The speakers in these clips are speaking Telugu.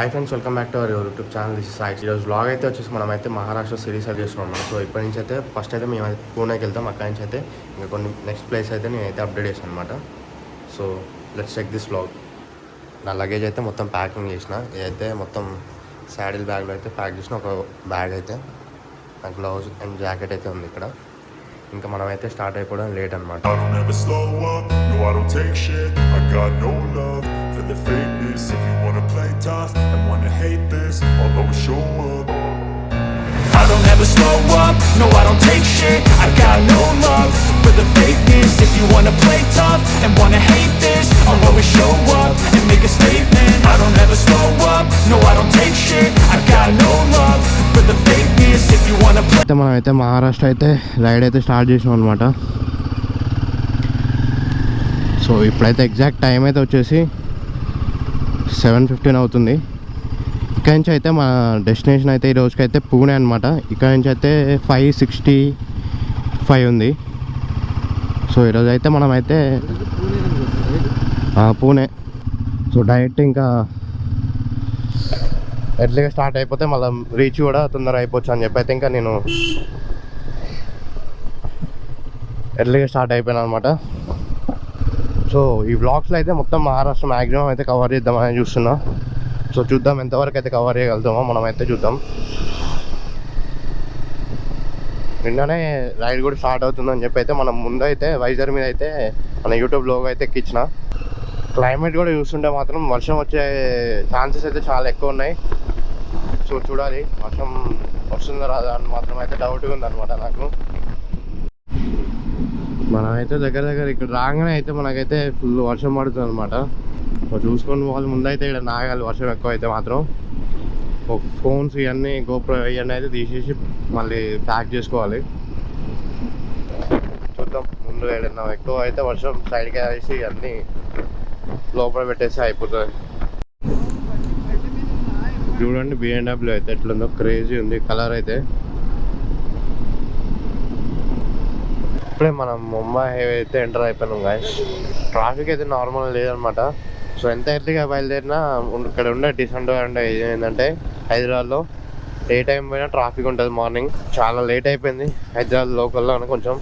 Hi friends, welcome back to our YouTube channel. This Sai. ఈరోజు వ్లాగ్ అయితే వచ్చేసి మనమైతే మహారాష్ట్ర సిరీస్ అయితే చేస్తున్నాం. సో ఇప్పటి నుంచి అయితే ఫస్ట్ అయితే మేము పూణేకి వెళ్తాం. అక్కడి నుంచి అయితే ఇంకా కొన్ని నెక్స్ట్ ప్లేస్ అయితే నేనైతే అప్డేట్ చేసాను అనమాట. So let's check this vlog. నా లగేజ్ అయితే మొత్తం ప్యాకింగ్ చేసిన. ఇదైతే మొత్తం శాడిల్ బ్యాగ్లో అయితే ప్యాక్ చేసిన. ఒక బ్యాగ్ అయితే నా గ్లౌజ్ అండ్ జాకెట్ అయితే ఉంది ఇక్కడ. ఇంకా మనమైతే స్టార్ట్ అయిపోవడం లేట్ అనమాట. The fakeness, if you wanna play tough and wanna hate this, I'll always show up. I don't ever slow up, no I don't take shit. I got no love for the fakeness. If you wanna play tough and wanna hate this, I'll always show up and make a statement. I don't ever slow up, no I don't take shit. I got no love for the fakeness. If you wanna play. అయితే మనమైతే మహారాష్ట్ర అయితే రైడ్ అయితే స్టార్ట్ చేసాం అనమాట. సో ఇప్పుడైతే ఎగ్జాక్ట్ టైం అయితే వచ్చేసి 7:15 అవుతుంది. ఇక్కడ నుంచి అయితే మన డెస్టినేషన్ అయితే ఈ రోజుకైతే పూణే అనమాట. ఇక్కడ నుంచి అయితే 5:65 ఉంది. సో ఈరోజు అయితే మనమైతే పూణే. సో డైరెక్ట్ ఇంకా ఎర్లీగా స్టార్ట్ అయిపోతే మళ్ళీ రీచ్ కూడా తొందరగా అయిపోవచ్చు అని చెప్పి అయితే ఇంకా నేను ఎర్లీగా స్టార్ట్ అయిపోయాను అనమాట. సో ఈ వ్లాగ్స్లో అయితే మొత్తం మహారాష్ట్ర మ్యాక్సిమం అయితే కవర్ చేద్దామని చూస్తున్నా. సో చూద్దాం ఎంతవరకు అయితే కవర్ చేయగలుగుతామో మనమైతే చూద్దాం. నిన్ననే రైడ్ కూడా స్టార్ట్ అవుతుందని చెప్పి అయితే మనం ముందు అయితే వైజర్ మీద అయితే మన యూట్యూబ్ లోగో అయితే ఎక్కించిన. క్లైమేట్ కూడా చూస్తుంటే మాత్రం వర్షం వచ్చే ఛాన్సెస్ అయితే చాలా ఎక్కువ ఉన్నాయి. సో చూడాలి వర్షం వస్తుందో రాదా అని మాత్రం అయితే డౌట్గా ఉందన్నమాట నాకు. మనమైతే దగ్గర ఇక్కడ రాగానే అయితే మనకైతే ఫుల్ వర్షం పడుతుంది అనమాట. చూసుకొని వాళ్ళు ముందైతే ఇక్కడ నాగాలి వర్షం ఎక్కువ అయితే మాత్రం. ఫోన్స్ ఇవన్నీ గోప్రో ఇవన్నీ అయితే తీసేసి మళ్ళీ ప్యాక్ చేసుకోవాలి. చూద్దాం ముందు ఏదైనా ఎక్కువ అయితే వర్షం సైడ్కి వేసి అన్నీ లోపల పెట్టేసి అయిపోతుంది. చూడండి BMW అయితే ఎట్లుందో, క్రేజీ ఉంది కలర్ అయితే. ఇప్పుడే మనం ముంబై హైవే అయితే ఎంటర్ అయిపోయినాం గాయస్. ట్రాఫిక్ అయితే నార్మల్ లేదనమాట. సో ఎంత ఎర్లీగా బయలుదేరినా ఇక్కడ ఉండే డిసడ్వాంటేజ్ ఏంటంటే హైదరాబాద్లో ఏ టైం పోయినా ట్రాఫిక్ ఉంటుంది. మార్నింగ్ చాలా లేట్ అయిపోయింది హైదరాబాద్ లోకల్లో కొంచెం.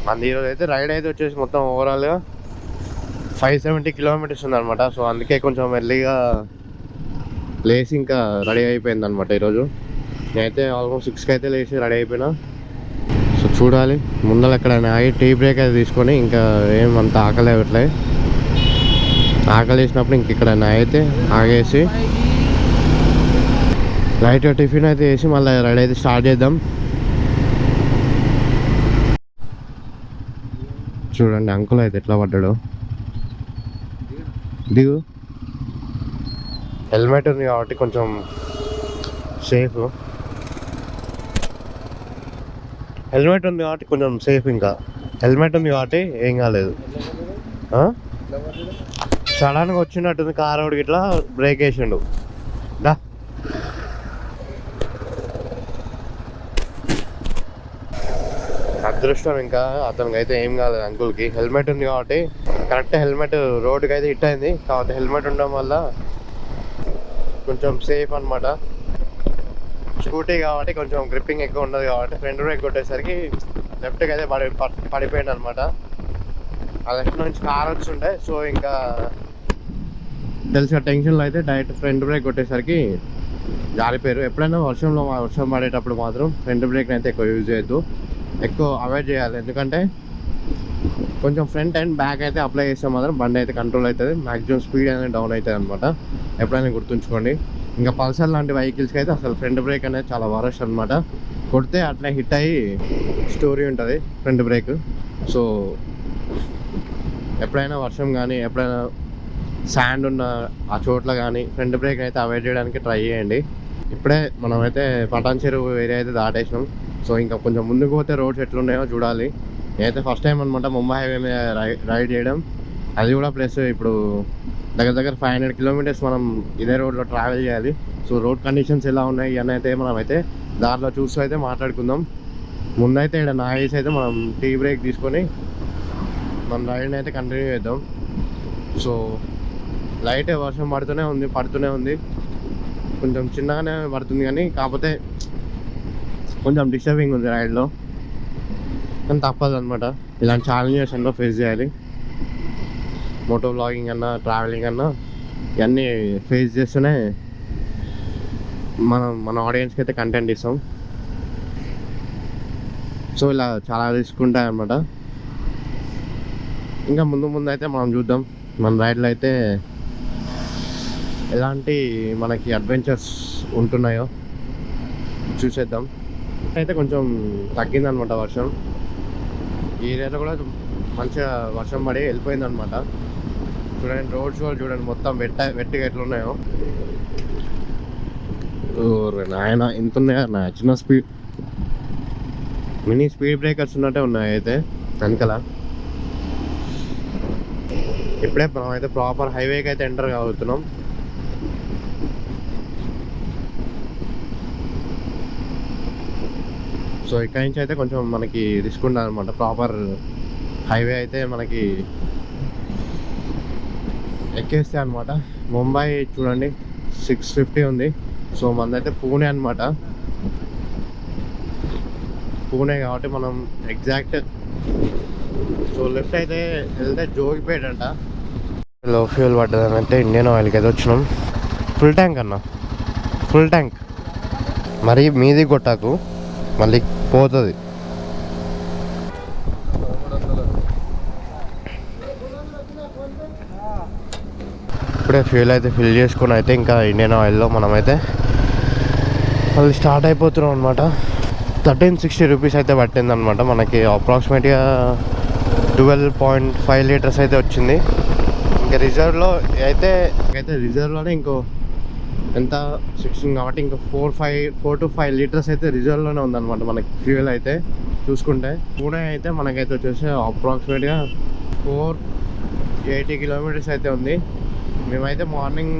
మన ఈరోజు అయితే రైడ్ అయితే వచ్చేసి మొత్తం ఓవరాల్గా 570 కిలోమీటర్స్ ఉందన్నమాట. సో అందుకే కొంచెం ఎర్లీగా లేచి ఇంకా రెడీ అయిపోయింది అనమాట ఈరోజు. నేనైతే ఆల్మోస్ట్ 6కి అయితే లేచి రెడీ అయిపోయినా. సో చూడాలి ముందర ఎక్కడైనా ఆగి టీ బ్రేక్ అయితే తీసుకొని, ఇంకా ఏమంత ఆకలి అవ్వట్లే. ఆకలి వేసినప్పుడు ఇంక ఇక్కడ అయితే ఆగేసి లైట్ టిఫిన్ అయితే వేసి మళ్ళీ రెడీ అయితే స్టార్ట్ చేద్దాం. చూడండి అంకుల్ అయితే ఎట్లా పడ్డాడు. దిగు. హెల్మెట్ ఉంది కాబట్టి కొంచెం సేఫ్. హెల్మెట్ ఉంది కాబట్టి కొంచెం సేఫ్. ఇంకా హెల్మెట్ ఉంది కాబట్టి ఏం కాలేదు. సడన్గా వచ్చినట్టుంది కార్ రోడ్కి ఇట్లా బ్రేక్ వేసిండు. దా అదృష్టం ఇంకా అతనికి అయితే ఏం కాలేదు. అంకుల్కి హెల్మెట్ ఉంది కాబట్టి కరెక్ట్ హెల్మెట్ రోడ్డుకి అయితే హిట్ అయింది. కాబట్టి హెల్మెట్ ఉండడం వల్ల కొంచెం సేఫ్ అనమాట. స్కూటీ కాబట్టి కొంచెం గ్రిప్పింగ్ ఎక్కువ ఉండదు కాబట్టి ఫ్రంట్ బ్రేక్ కొట్టేసరికి లెఫ్ట్కి అయితే పడిపోయింది అనమాట. ఆ లెఫ్ట్ నుంచి కార్ వచ్చుండే. సో ఇంకా తెలిసిన టెన్షన్లో అయితే డైరెక్ట్ ఫ్రంట్ బ్రేక్ కొట్టేసరికి జారిపోయారు. ఎప్పుడైనా వర్షం పడేటప్పుడు మాత్రం ఫ్రంట్ బ్రేక్ని అయితే ఎక్కువ యూజ్ చేయొద్దు, ఎక్కువ అవాయిడ్ చేయాలి. ఎందుకంటే కొంచెం ఫ్రంట్ అండ్ బ్యాక్ అయితే అప్లై చేస్తే మాత్రం బండి అయితే కంట్రోల్ అవుతుంది. మ్యాక్సిమం స్పీడ్ అనేది డౌన్ అవుతుంది అనమాట. ఎప్పుడైనా గుర్తుంచుకోండి. ఇంకా పల్సర్ లాంటి వెహికల్స్కి అయితే అసలు ఫ్రంట్ బ్రేక్ అనేది చాలా వరస్ట్ అనమాట. కొడితే అట్లా హిట్ అయ్యి స్టోరీ ఉంటుంది ఫ్రంట్ బ్రేక్. సో ఎప్పుడైనా వర్షం కానీ ఎప్పుడైనా శాండ్ ఉన్న ఆ చోట్ల కానీ ఫ్రంట్ బ్రేక్ అయితే అవాయిడ్ చేయడానికి ట్రై చేయండి. ఇప్పుడే మనమైతే పటాన్ చెరువు ఏరియా అయితే దాటేసినాం. సో ఇంకా కొంచెం ముందుకు పోతే రోడ్స్ ఎట్లున్నాయో చూడాలి. నేనైతే ఫస్ట్ టైం అనమాట ముంబై హైవే మీద రైడ్ చేయడం. అది కూడా ప్లస్ ఇప్పుడు దగ్గర 500 కిలోమీటర్స్ మనం ఇదే రోడ్లో ట్రావెల్ చేయాలి. సో రోడ్ కండిషన్స్ ఎలా ఉన్నాయి ఇవన్నీ అయితే మనం అయితే దారిలో చూస్తూ అయితే మాట్లాడుకుందాం. ముందైతే ఇక్కడ నాగేసి అయితే మనం టీ బ్రేక్ తీసుకొని మన రైడ్ని అయితే కంటిన్యూ చేద్దాం. సో లైట్ వర్షం పడుతూనే ఉంది. కొంచెం చిన్నగానే పడుతుంది కానీ కాకపోతే కొంచెం డిస్టర్బింగ్ ఉంది రైడ్లో. కానీ తప్పదు అనమాట, ఇలాంటి ఛాలెంజెస్ ఎన్నో ఫేస్ చేయాలి. మోటో వ్లాగింగ్ అన్నా ట్రావెలింగ్ అన్నా ఇవన్నీ ఫేస్ చేస్తూనే మన ఆడియన్స్కి అయితే కంటెంట్ ఇస్తాం. సో ఇలా చాలా రిస్క్ ఉంటాయి అన్నమాట. ఇంకా ముందు అయితే మనం చూద్దాం మన రైడ్లో అయితే ఎలాంటి మనకి అడ్వెంచర్స్ ఉంటున్నాయో చూసేద్దాం. అయితే కొంచెం తగ్గిందనమాట వర్షం. ఈ ఏరియాలో కూడా మంచిగా వర్షం పడి వెళ్ళిపోయిందనమాట. చూడండి రోడ్స్ కూడా చూడండి మొత్తం వెట్టిగా ఎట్లున్నాయో. నాయన ఇంత ఉన్నాయా నా చిన్న స్పీడ్ మినీ స్పీడ్ బ్రేకర్స్ ఉన్నట్టే ఉన్నాయి అయితే వెనకాల. ఇప్పుడే మనం అయితే ప్రాపర్ హైవేకి అయితే ఎంటర్ అవుతున్నాం. సో ఇక్కడి నుంచి అయితే కొంచెం మనకి రిస్క్ ఉండదు అనమాట. ప్రాపర్ హైవే అయితే మనకి ఎక్కేస్తే అనమాట. ముంబై చూడండి 650 ఉంది. సో మనదైతే పూణే అనమాట. పూణే కాబట్టి మనం ఎగ్జాక్ట్ సో లెఫ్ట్ అయితే వెళ్తే జోగిపేట అంట. లో ఫ్యూల్ పడ్డదని అయితే ఇండియన్ ఆయిల్కి అయితే వచ్చినాం. ఫుల్ ట్యాంక్ అన్న, ఫుల్ ట్యాంక్. మరి మీది కొట్టాకు మళ్ళీ పోతుంది. ఇప్పుడే ఫ్యూల్ అయితే ఫిల్ చేసుకుని అయితే ఇంకా ఇండియన్ ఆయిల్లో మనమైతే మళ్ళీ స్టార్ట్ అయిపోతున్నాం అనమాట. 1360 రూపీస్ అయితే పట్టింది అనమాట మనకి. అప్రాక్సిమేట్గా 12.5 లీటర్స్ అయితే వచ్చింది. ఇంకా రిజర్వ్లో అయితే రిజర్వ్లోనే ఇంకో ఎంత 16 కాబట్టి ఇంకా 4 to 5 లీటర్స్ అయితే రిజర్వ్లోనే ఉందన్నమాట మనకి ఫ్యూయల్ అయితే చూసుకుంటే. పూణే అయితే మనకైతే వచ్చేసి అప్రాక్సిమేట్గా 480 కిలోమీటర్స్ అయితే ఉంది. మేమైతే మార్నింగ్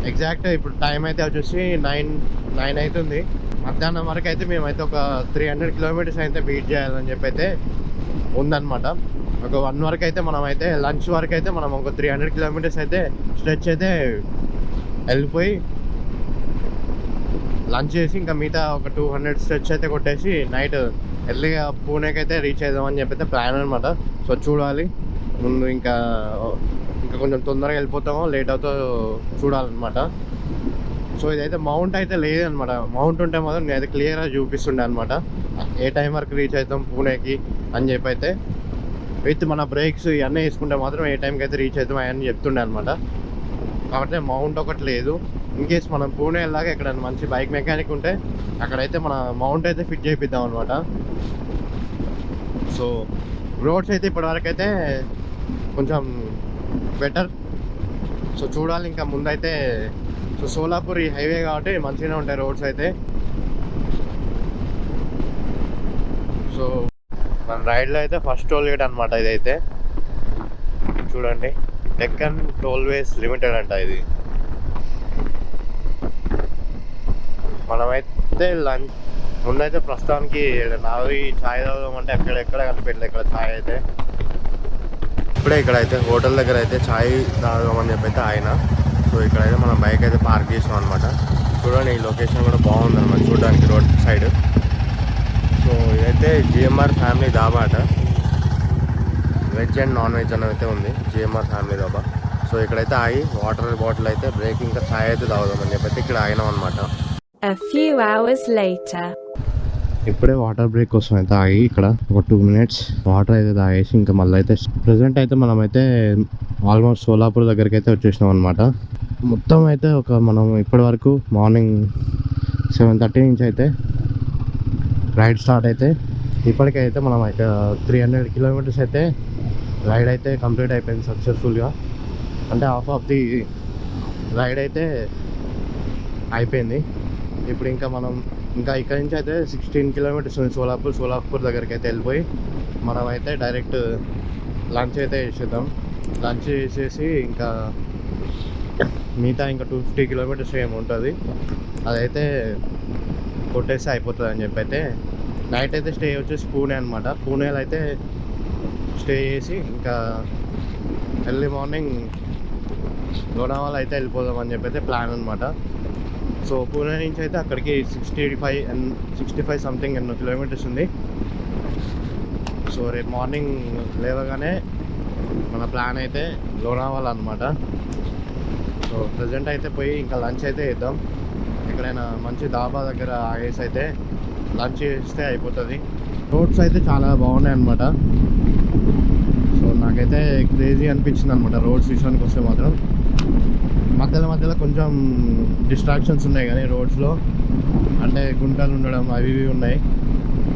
ఎగ్జాక్ట్ ఇప్పుడు టైం అయితే వచ్చేసి 9 అవుతుంది. మధ్యాహ్నం వరకు అయితే మేమైతే ఒక 300 కిలోమీటర్స్ అయితే బీట్ చేయాలని చెప్పి అయితే ఉందన్నమాట. ఒక 1 వరకు అయితే మనం అయితే లంచ్ వరకు అయితే మనం ఒక 300 కిలోమీటర్స్ అయితే స్ట్రెచ్ అయితే వెళ్ళిపోయి లంచ్ చేసి ఇంకా మిగతా ఒక 200 స్ట్రెచ్ అయితే కొట్టేసి నైట్ ఎర్లీగా పూణేకి అయితే రీచ్ అవుదామని చెప్పి అయితే ప్లాన్ అనమాట. సో చూడాలి ముందు ఇంకా కొంచెం తొందరగా వెళ్ళిపోతామో లేట్ అవుతుందో చూడాలన్నమాట. సో ఇదైతే మౌంట్ అయితే లేదనమాట. మౌంట్ ఉంటే మాత్రం నేనైతే క్లియర్గా చూపిస్తుండే అనమాట ఏ టైం వరకు రీచ్ అవుతాం పూణేకి అని చెప్పి అయితే. విత్ మన బ్రేక్స్ ఇవన్నీ వేసుకుంటే మాత్రం ఏ టైంకి అయితే రీచ్ అవుతాం అవన్నీ చెప్తుండే అనమాట. కాబట్టి మౌంట్ ఒకటి లేదు. ఇన్ కేస్ మనం పూణే వెళ్ళాక ఇక్కడ మంచి బైక్ మెకానిక్ ఉంటే అక్కడైతే మన మౌంట్ అయితే ఫిట్ చేయిద్దాం అనమాట. సో రోడ్స్ అయితే ఇప్పటివరకు అయితే కొంచెం బెటర్. సో చూడాలి ఇంకా ముందైతే. సో సోలాపూర్ ఈ హైవే కాబట్టి మంచిగానే ఉంటాయి రోడ్స్ అయితే. సో మన రైడ్లో అయితే ఫస్ట్ టోల్ గేట్ అనమాట ఇదైతే చూడండి. డెక్కన్ టోల్వేస్ లిమిటెడ్ అంట ఇది. మనమైతే లంచ్ ముందైతే ప్రస్తుతానికి నావి ఛాయ్ తాగుదామంటే ఎక్కడ కనిపెట్టలేదు ఇక్కడ ఛాయ్ అయితే. ఇప్పుడే ఇక్కడైతే హోటల్ దగ్గర అయితే ఛాయ్ తాగుదామని చెప్పి అయితే ఆయన. సో ఇక్కడైతే మనం బైక్ అయితే పార్క్ చేసాం అనమాట. చూడండి ఈ లొకేషన్ కూడా బాగుందన్నమాట చూడడానికి రోడ్ సైడ్. సో ఇదైతే జిఎంఆర్ ఫ్యామిలీ ధాబా అట. వెజ్ అండ్ నాన్ వెజ్ అని అయితే ఉంది జిఎంఆర్ ఫ్యామిలీ ధాబా. సో ఇక్కడైతే ఆగి వాటర్ బాటిల్ అయితే బ్రేక్ ఇంకా ఛాయ్ అయితే తాగుదామని చెప్పి ఇక్కడ ఆగినాం అనమాట. ఇప్పుడే వాటర్ బ్రేక్ కోసం అయితే ఆగి ఇక్కడ ఒక 2 minutes వాటర్ అయితే తాగేసి ఇంకా మళ్ళీ అయితే ప్రెసెంట్ అయితే మనమైతే ఆల్మోస్ట్ సోలాపూర్ దగ్గరికి అయితే వచ్చేసినాం అనమాట. మొత్తం అయితే మనం ఇప్పటి వరకు మార్నింగ్ 7:30 నుంచి అయితే రైడ్ స్టార్ట్ అయితే ఇప్పటికైతే మనం అయితే 300 కిలోమీటర్స్ అయితే రైడ్ అయితే కంప్లీట్ అయిపోయింది సక్సెస్ఫుల్గా. అంటే హాఫ్ ఆఫ్ ది రైడ్ అయితే అయిపోయింది. ఇప్పుడు ఇంకా మనం ఇక్కడ నుంచి అయితే 16 కిలోమీటర్స్ ఉంది సోలాపూర్ దగ్గరికి అయితే వెళ్ళిపోయి మనం అయితే డైరెక్ట్ లంచ్ అయితే చేసేద్దాం. లంచ్ చేసేసి ఇంకా మిగతా ఇంకా 250 కిలోమీటర్స్ ఏముంటుంది అదైతే కొట్టేస్తే అయిపోతుంది అని చెప్పి అయితే నైట్ అయితే స్టే వచ్చేసి పూణే అనమాట. పూణేలో అయితే స్టే చేసి ఇంకా ఎర్లీ మార్నింగ్ లోనావాల అయితే వెళ్ళిపోదాం అని చెప్పి అయితే ప్లాన్ అనమాట. సో పూణే నుంచి అయితే అక్కడికి 65 సంథింగ్ ఎన్నో కిలోమీటర్స్ ఉంది. సో రేపు మార్నింగ్ లేవగానే మన ప్లాన్ అయితే లోనావాల అనమాట. సో ప్రజెంట్ అయితే పోయి ఇంకా లంచ్ అయితే చేద్దాం. ఎక్కడైనా మంచి దాబా దగ్గర ఆగేసి అయితే లంచ్ చేస్తే అయిపోతుంది. రోడ్స్ అయితే చాలా బాగున్నాయి అనమాట. సో నాకైతే క్రేజీ అనిపించింది అనమాట రోడ్స్ విషయానికి వస్తే మాత్రం. మధ్యలో కొంచెం డిస్ట్రాక్షన్స్ ఉన్నాయి కానీ రోడ్స్లో, అంటే గుంటలు ఉండడం అవి ఇవి ఉన్నాయి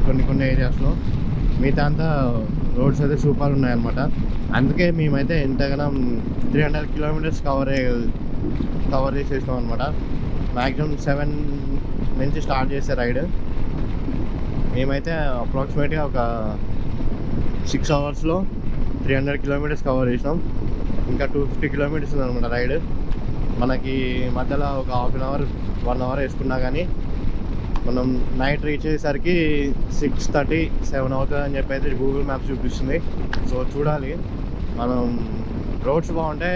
కొన్ని ఏరియాస్లో. మిగతా అంతా రోడ్స్ అయితే సూపర్ ఉన్నాయన్నమాట. అందుకే మేమైతే ఎంతగానో 300 కిలోమీటర్స్ కవర్ చేసేసాం అనమాట. మ్యాక్సిమం 7 నుంచి స్టార్ట్ చేసే రైడ్. మేమైతే అప్రాక్సిమేట్గా ఒక 6 అవర్స్లో 300 కిలోమీటర్స్ కవర్ చేసినాం. ఇంకా 250 కిలోమీటర్స్ ఉందన్నమాట రైడ్. మనకి మధ్యలో ఒక హాఫ్ అన్ అవర్ 1 అవర్ వేసుకున్నా కానీ మనం నైట్ రీచ్ అయ్యేసరికి 6:30, 7 అవుతుంది అని చెప్పి అయితే గూగుల్ మ్యాప్స్ చూపిస్తుంది. సో చూడాలి, మనం రోడ్స్ బాగుంటే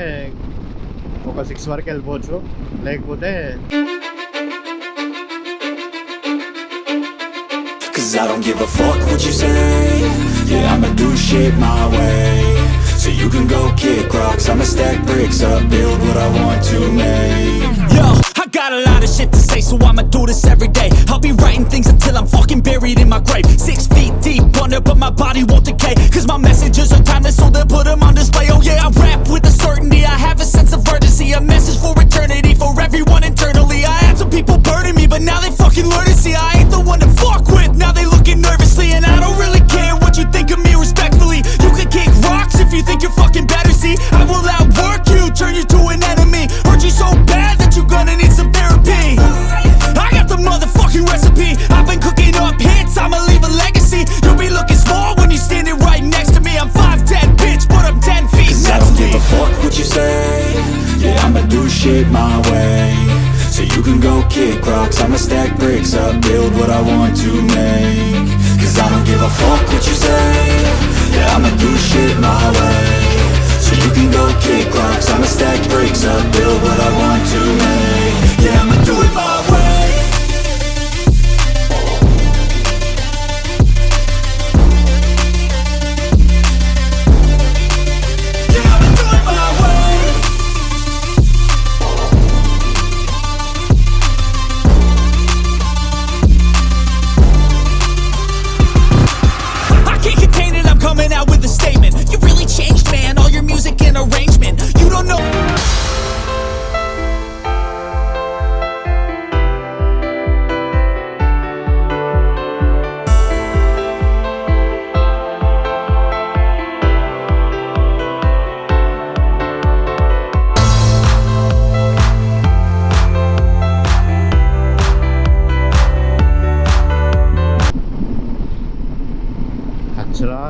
ఒక 6 వరకు వెళ్ళిపోవచ్చు, లేకపోతే Cause I don't give a fuck what you say. Yeah, I'ma do shit my way. So you can go kick rocks, I'ma stack bricks up, build what I want to make. Yo, I got a lot of shit to say, so I'ma do this every day. I'll be writing things until I'm fucking buried in my grave. 6 feet deep under, but my body won't decay. Cause my messages are timeless, so they'll put them on display. Oh yeah, I rap with a certainty, I have a sense of urgency. A message for eternity, for everyone internally. I had some people burning me, but now they fucking learn to see I ain't the one to fuck with. Now they looking nervously, and I don't really care what you think of me respectfully. You can kick rocks if you think you're fucking better, see. I will outwork you, turn you to an enemy. Hurt you so bad that you're gonna need some therapy. I got the motherfucking recipe. I've been cooking up hits, I'ma leave a legacy. You'll be looking small when you're standing right next to me. I'm 5'10", bitch, but I'm 10 feet next to me. 'Cause I don't give a fuck what you say. Yeah, I'ma do shit my way. So you can go kick rocks, I'ma stack bricks up, build what I want to make. 'Cause I don't give a fuck what you say. Yeah, I'ma do shit my way. So you can go kick rocks, I'ma stack bricks up, build what I want to make. Yeah, I'ma do it my way.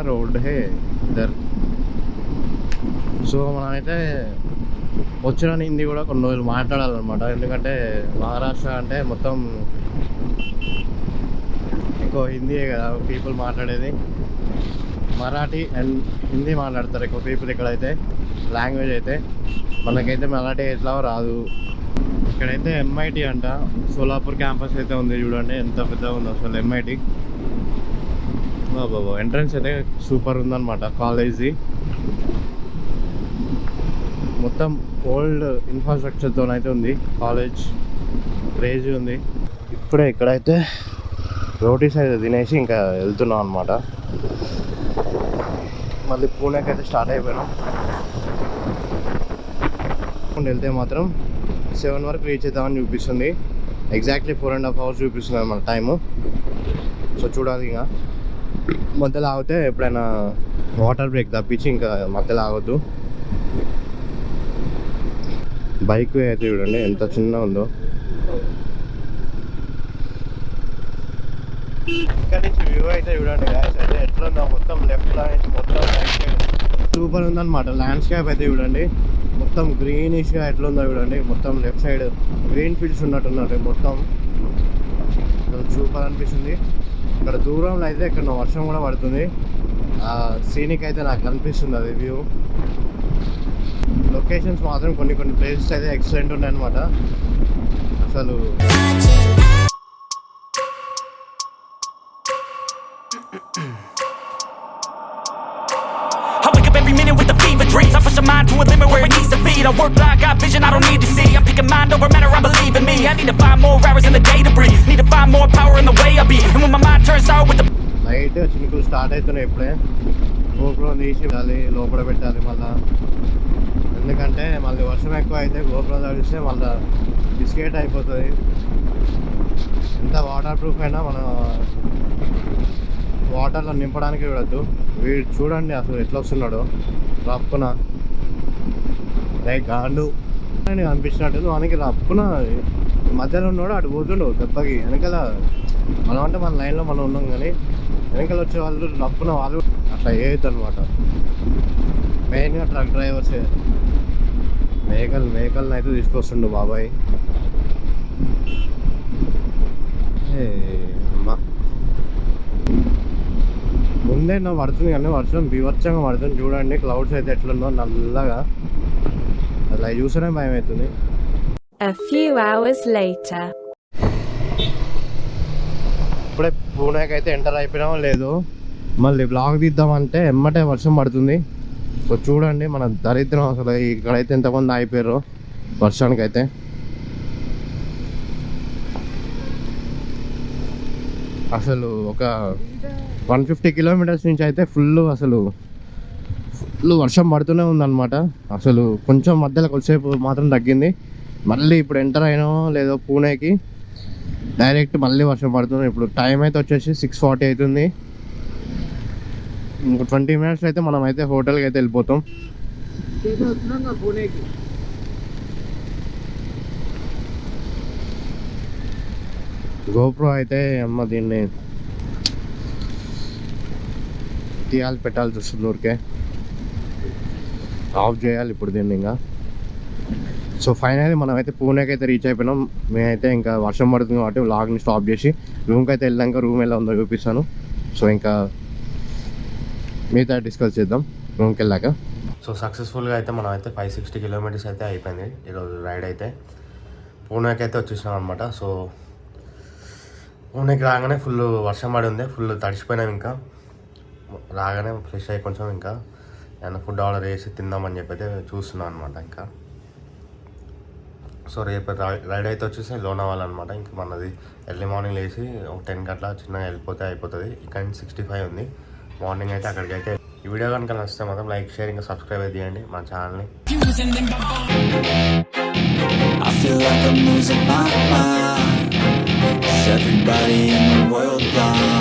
Road హే ఇద్దరు. సో మనమైతే వచ్చిన హిందీ కూడా కొన్ని రోజులు మాట్లాడాలన్నమాట. ఎందుకంటే మహారాష్ట్ర అంటే మొత్తం ఎక్కువ హిందీయే కదా పీపుల్ మాట్లాడేది. మరాఠీ అండ్ హిందీ మాట్లాడతారు ఎక్కువ పీపుల్ ఇక్కడైతే. లాంగ్వేజ్ అయితే మనకైతే మరాఠీ ఎట్లా రాదు. ఇక్కడైతే ఎంఐటి అంట, సోలాపూర్ క్యాంపస్ అయితే ఉంది. చూడండి ఎంత పెద్దగా ఉందో అసలు ఎంఐటి. బాబా ఎంట్రన్స్ అయితే సూపర్ ఉందన్నమాట కాలేజ్ది. మొత్తం ఓల్డ్ ఇన్ఫ్రాస్ట్రక్చర్తో అయితే ఉంది కాలేజ్. క్రేజీ ఉంది. ఇప్పుడే ఇక్కడైతే రోటీస్ అయితే తినేసి ఇంకా వెళ్తున్నాం అనమాట. మళ్ళీ పూణేకి అయితే స్టార్ట్ అయిపోయినాం. వెళ్తే మాత్రం 7 వరకు రీచ్ అవుతామని చూపిస్తుంది. ఎగ్జాక్ట్లీ 4.5 అవర్స్ చూపిస్తుంది అనమాట టైము. సో చూడాలి, ఇంకా మధ్యలో ఆగితే ఎప్పుడైనా వాటర్ బ్రేక్ తప్పించి ఇంకా మధ్యలో ఆగొద్దు. బైక్ అయితే చూడండి ఎంత చిన్న ఉందో. ఇక్కడ నుంచి వ్యూ అయితే చూడండి అయితే ఎట్లా ఉందో. మొత్తం లెఫ్ట్ నుంచి మొత్తం సూపర్ ఉందన్నమాట. ల్యాండ్స్కేప్ అయితే చూడండి మొత్తం గ్రీనిష్గా ఎట్లా ఉందో చూడండి. మొత్తం లెఫ్ట్ సైడ్ గ్రీన్ ఫీల్డ్స్ ఉన్నట్టున్నారు. మొత్తం సూపర్ అనిపిస్తుంది. ఇక్కడ దూరంలో అయితే ఇక్కడ వర్షం కూడా పడుతుంది. సీనిక్ అయితే నాకు కనిపిస్తుంది అది వ్యూ. లొకేషన్స్ మాత్రం కొన్ని కొన్ని ప్లేసెస్ అయితే ఎక్సలెంట్ ఉన్నాయన్నమాట. అసలు I wake up every minute with the fever dreams. I push my mind to a limit where it needs to be. I work blind, got vision I don't need to see. I'm picking mind over matter, I believe in me. I need to find more hours in the day to breathe. Need to find more power in the way I be. And when my mind turns sour with the light చినుకులు స్టార్ట్ అవుతున్నాయి. ఇప్పుడే గోపురం తీసి పెట్టాలి, లోపల పెట్టాలి మళ్ళా. ఎందుకంటే మళ్ళీ వర్షం ఎక్కువ అయితే గోపురం తడిస్తే మళ్ళీ బిస్కెట్ అయిపోతుంది. ఎంత వాటర్ ప్రూఫ్ అయినా మనం వాటర్లో నింపడానికి చూడద్దు. వీడు చూడండి అసలు ఎట్లా వస్తున్నాడో రప్పున లైక్ గాండు అని అనిపించినట్టు. మనకి రప్పున మధ్యలో ఉన్నాడు, అటు పోతుండు దెబ్బకి. వెనకాల మనం అంటే మన లైన్లో మనం ఉన్నాం, కానీ వెనకాల వచ్చే వాళ్ళు రప్పున వాళ్ళు అట్లా వేయద్దు అనమాట. మెయిన్గా ట్రక్ డ్రైవర్సే వెహికల్ని అయితే తీసుకొస్తుండు బాబాయ్. అమ్మా ముందే నా పడుతుంది కానీ వర్షం బీభత్సంగా పడుతుంది. చూడండి క్లౌడ్స్ అయితే ఎట్లుందో నల్లగా, అలా చూస్తేనే భయం అవుతుంది. A few hours later. ఇప్పుడే పూణేకి అయితే ఎంటర్ అయిపోయినామో లేదు, మళ్ళీ బ్లాగ్ తీద్దామంటే ఎమ్మటే వర్షం పడుతుంది. సో చూడండి మన దరిద్రం అసలు. ఇక్కడైతే ఎంతమంది అయిపోయారు వర్షానికి అయితే. అసలు ఒక 150 కిలోమీటర్స్ నుంచి అయితే ఫుల్ వర్షం పడుతూనే ఉందన్నమాట. అసలు కొంచెం మధ్యలో కొద్దిసేపు మాత్రం తగ్గింది. మళ్ళీ ఇప్పుడు ఎంటర్ అయినామో లేదో పూణేకి డైరెక్ట్ మళ్ళీ వర్షం పడుతుంది. ఇప్పుడు టైం అయితే వచ్చేసి 6:40 అవుతుంది. ఇంకో 20 మినిట్స్ అయితే మనం అయితే హోటల్కి అయితే వెళ్ళిపోతాం. పూణేకి గోప్రో అయితే అమ్మ దీన్ని తీయాలి, పెట్టాల్సి వస్తుంది. ఊరికే ఆఫ్ చేయాలి ఇప్పుడు దీన్ని ఇంకా. సో ఫైనల్లీ మనం అయితే పూణేకి అయితే రీచ్ అయిపోయినాం. మేమైతే ఇంకా వర్షం పడుతుంది కాబట్టి వ్లాగ్ని స్టాప్ చేసి రూమ్కి అయితే వెళ్ళాక రూమ్ ఎలా ఉందో చూపిస్తాను. సో ఇంకా మిగతా డిస్కస్ చేద్దాం రూమ్కి వెళ్ళాక. సో సక్సెస్ఫుల్గా అయితే మనం అయితే 560 కిలోమీటర్స్ అయితే అయిపోయింది ఈరోజు రైడ్ అయితే. పూణేకి అయితే వచ్చేసినాం అనమాట. సో పూణేకి రాగానే ఫుల్ వర్షం పడి ఉంది, ఫుల్ తడిసిపోయినాం. ఇంకా రాగానే ఫ్రెష్ అయ్యి కొంచెం ఇంకా ఏమైనా ఫుడ్ ఆర్డర్ చేసి తిందామని చెప్పి అయితే చూస్తున్నాం అనమాట. ఇంకా సో రేపు రైడ్ అయితే వచ్చేసి లోనావాలా అనమాట. ఇంకా మనది ఎర్లీ మార్నింగ్ లేచి ఒక 10 గంటల చిన్నగా వెళ్ళిపోతే అయిపోతుంది. ఇక్కడ 65 ఉంది మార్నింగ్ అయితే అక్కడికి అయితే. ఈ వీడియో కనుక నచ్చితే మాత్రం లైక్, షేర్, ఇంకా సబ్స్క్రైబ్ అయితే చేయండి మన ఛానల్ని. I feel like I'm losing my mind. Is everybody in the world blind?